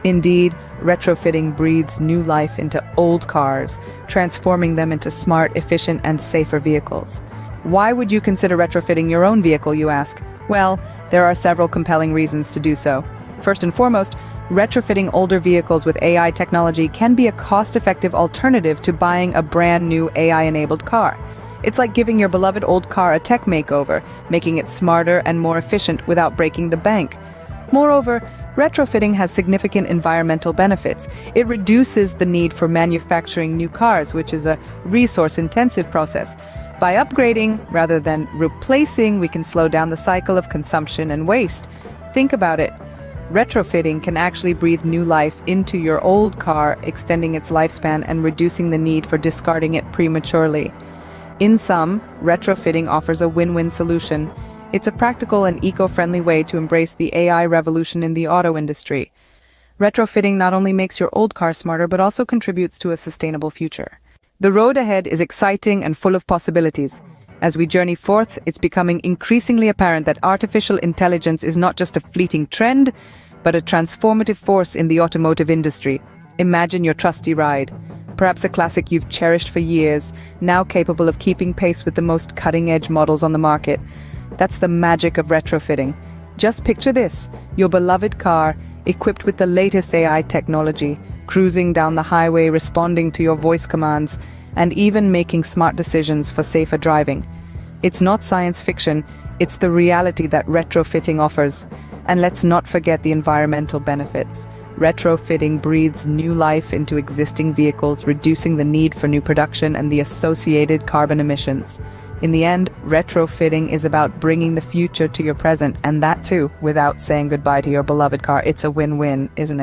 Indeed, retrofitting breathes new life into old cars, transforming them into smart, efficient, and safer vehicles. Why would you consider retrofitting your own vehicle, you ask? Well, there are several compelling reasons to do so. First and foremost, retrofitting older vehicles with AI technology can be a cost-effective alternative to buying a brand new AI-enabled car. It's like giving your beloved old car a tech makeover, making it smarter and more efficient without breaking the bank. Moreover, retrofitting has significant environmental benefits. It reduces the need for manufacturing new cars, which is a resource-intensive process. By upgrading rather than replacing, we can slow down the cycle of consumption and waste. Think about it. Retrofitting can actually breathe new life into your old car, extending its lifespan and reducing the need for discarding it prematurely. In sum, retrofitting offers a win-win solution. It's a practical and eco-friendly way to embrace the AI revolution in the auto industry. Retrofitting not only makes your old car smarter, but also contributes to a sustainable future. The road ahead is exciting and full of possibilities. As we journey forth, it's becoming increasingly apparent that artificial intelligence is not just a fleeting trend, but a transformative force in the automotive industry. Imagine your trusty ride, perhaps a classic you've cherished for years, now capable of keeping pace with the most cutting-edge models on the market. That's the magic of retrofitting. Just picture this, your beloved car, equipped with the latest AI technology, cruising down the highway, responding to your voice commands, and even making smart decisions for safer driving. It's not science fiction, it's the reality that retrofitting offers. And let's not forget the environmental benefits. Retrofitting breathes new life into existing vehicles, reducing the need for new production and the associated carbon emissions. In the end, retrofitting is about bringing the future to your present, and that too, without saying goodbye to your beloved car. It's a win-win, isn't it?